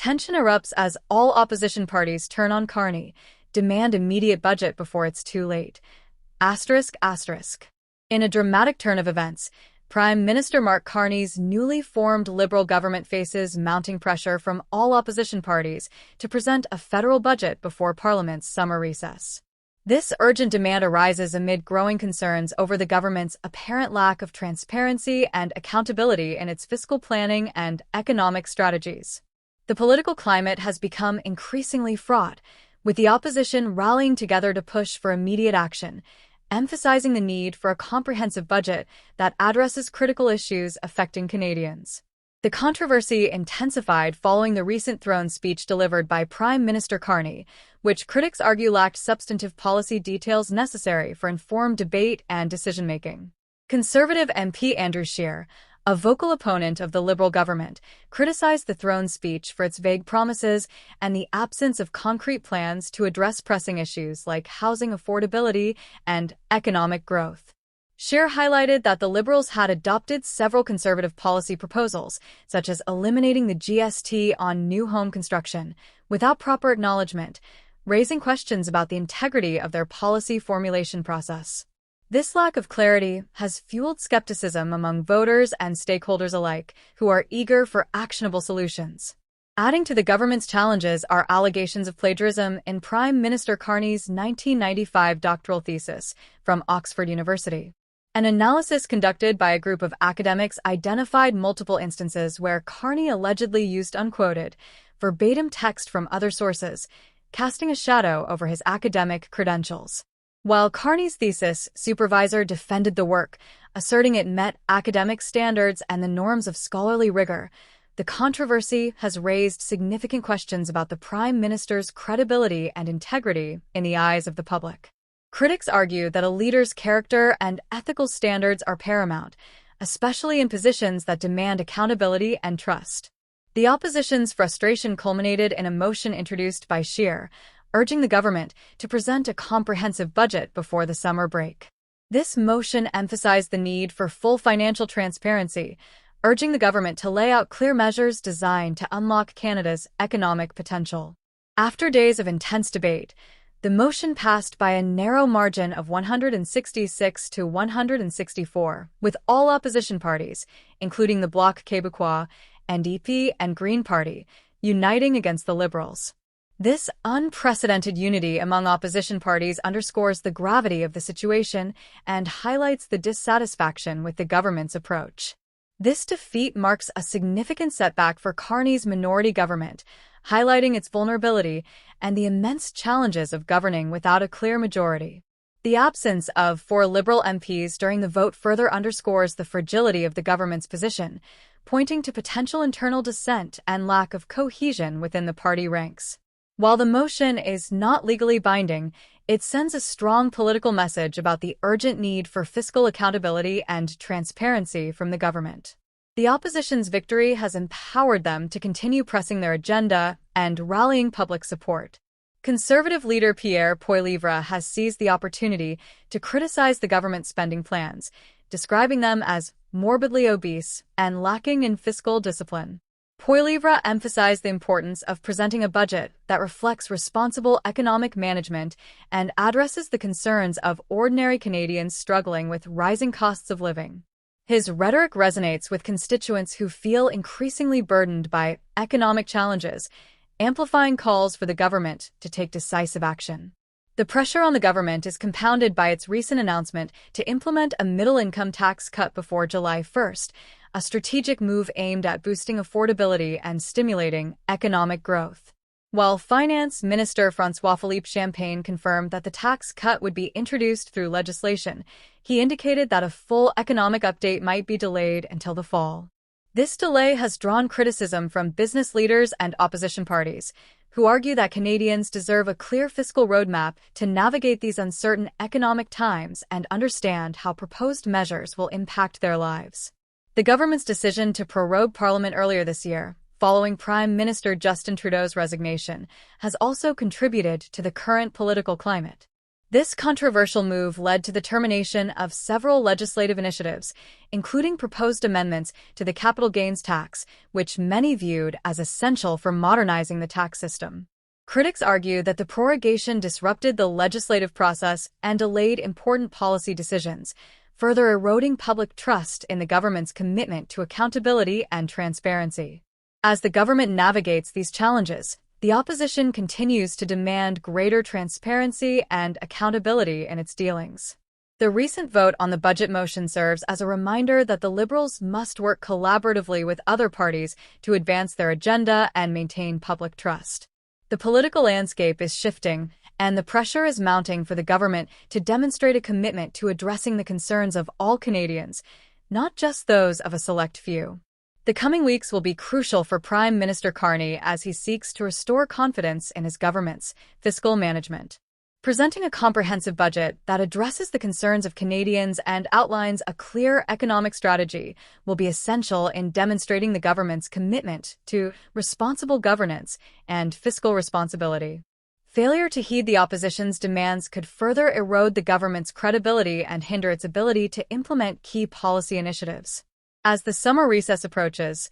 Tension erupts as all opposition parties turn on Carney, demand immediate budget before it's too late. ****. In a dramatic turn of events, Prime Minister Mark Carney's newly formed Liberal government faces mounting pressure from all opposition parties to present a federal budget before Parliament's summer recess. This urgent demand arises amid growing concerns over the government's apparent lack of transparency and accountability in its fiscal planning and economic strategies. The political climate has become increasingly fraught, with the opposition rallying together to push for immediate action, emphasizing the need for a comprehensive budget that addresses critical issues affecting Canadians. The controversy intensified following the recent throne speech delivered by Prime Minister Carney, which critics argue lacked substantive policy details necessary for informed debate and decision-making. Conservative MP Andrew Scheer, a vocal opponent of the Liberal government, criticized the throne speech for its vague promises and the absence of concrete plans to address pressing issues like housing affordability and economic growth. Scheer highlighted that the Liberals had adopted several conservative policy proposals, such as eliminating the GST on new home construction, without proper acknowledgement, raising questions about the integrity of their policy formulation process. This lack of clarity has fueled skepticism among voters and stakeholders alike, who are eager for actionable solutions. Adding to the government's challenges are allegations of plagiarism in Prime Minister Carney's 1995 doctoral thesis from Oxford University. An analysis conducted by a group of academics identified multiple instances where Carney allegedly used unquoted, verbatim text from other sources, casting a shadow over his academic credentials. While Carney's thesis supervisor defended the work, asserting it met academic standards and the norms of scholarly rigor, the controversy has raised significant questions about the Prime Minister's credibility and integrity in the eyes of the public. Critics argue that a leader's character and ethical standards are paramount, especially in positions that demand accountability and trust. The opposition's frustration culminated in a motion introduced by Scheer, urging the government to present a comprehensive budget before the summer break. This motion emphasized the need for full financial transparency, urging the government to lay out clear measures designed to unlock Canada's economic potential. After days of intense debate, the motion passed by a narrow margin of 166 to 164, with all opposition parties, including the Bloc Québécois, NDP, and Green Party, uniting against the Liberals. This unprecedented unity among opposition parties underscores the gravity of the situation and highlights the dissatisfaction with the government's approach. This defeat marks a significant setback for Carney's minority government, highlighting its vulnerability and the immense challenges of governing without a clear majority. The absence of 4 Liberal MPs during the vote further underscores the fragility of the government's position, pointing to potential internal dissent and lack of cohesion within the party ranks. While the motion is not legally binding, it sends a strong political message about the urgent need for fiscal accountability and transparency from the government. The opposition's victory has empowered them to continue pressing their agenda and rallying public support. Conservative leader Pierre Poilievre has seized the opportunity to criticize the government's spending plans, describing them as morbidly obese and lacking in fiscal discipline. Poilievre emphasized the importance of presenting a budget that reflects responsible economic management and addresses the concerns of ordinary Canadians struggling with rising costs of living. His rhetoric resonates with constituents who feel increasingly burdened by economic challenges, amplifying calls for the government to take decisive action. The pressure on the government is compounded by its recent announcement to implement a middle-income tax cut before July 1st, a strategic move aimed at boosting affordability and stimulating economic growth. While Finance Minister François-Philippe Champagne confirmed that the tax cut would be introduced through legislation, he indicated that a full economic update might be delayed until the fall. This delay has drawn criticism from business leaders and opposition parties, who argue that Canadians deserve a clear fiscal roadmap to navigate these uncertain economic times and understand how proposed measures will impact their lives. The government's decision to prorogue Parliament earlier this year, following Prime Minister Justin Trudeau's resignation, has also contributed to the current political climate. This controversial move led to the termination of several legislative initiatives, including proposed amendments to the capital gains tax, which many viewed as essential for modernizing the tax system. Critics argue that the prorogation disrupted the legislative process and delayed important policy decisions, further eroding public trust in the government's commitment to accountability and transparency. As the government navigates these challenges, the opposition continues to demand greater transparency and accountability in its dealings. The recent vote on the budget motion serves as a reminder that the Liberals must work collaboratively with other parties to advance their agenda and maintain public trust. The political landscape is shifting, and the pressure is mounting for the government to demonstrate a commitment to addressing the concerns of all Canadians, not just those of a select few. The coming weeks will be crucial for Prime Minister Carney as he seeks to restore confidence in his government's fiscal management. Presenting a comprehensive budget that addresses the concerns of Canadians and outlines a clear economic strategy will be essential in demonstrating the government's commitment to responsible governance and fiscal responsibility. Failure to heed the opposition's demands could further erode the government's credibility and hinder its ability to implement key policy initiatives. As the summer recess approaches,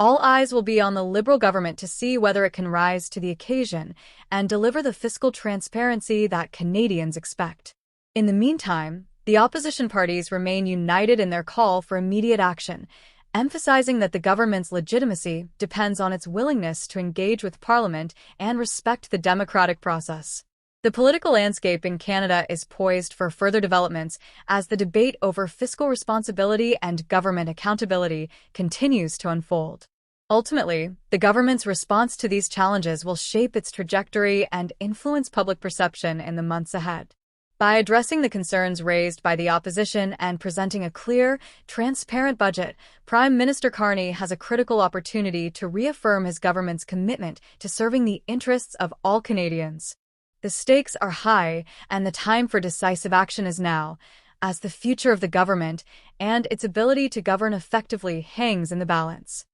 all eyes will be on the Liberal government to see whether it can rise to the occasion and deliver the fiscal transparency that Canadians expect. In the meantime, the opposition parties remain united in their call for immediate action, emphasizing that the government's legitimacy depends on its willingness to engage with Parliament and respect the democratic process. The political landscape in Canada is poised for further developments as the debate over fiscal responsibility and government accountability continues to unfold. Ultimately, the government's response to these challenges will shape its trajectory and influence public perception in the months ahead. By addressing the concerns raised by the opposition and presenting a clear, transparent budget, Prime Minister Carney has a critical opportunity to reaffirm his government's commitment to serving the interests of all Canadians. The stakes are high, and the time for decisive action is now, as the future of the government and its ability to govern effectively hangs in the balance.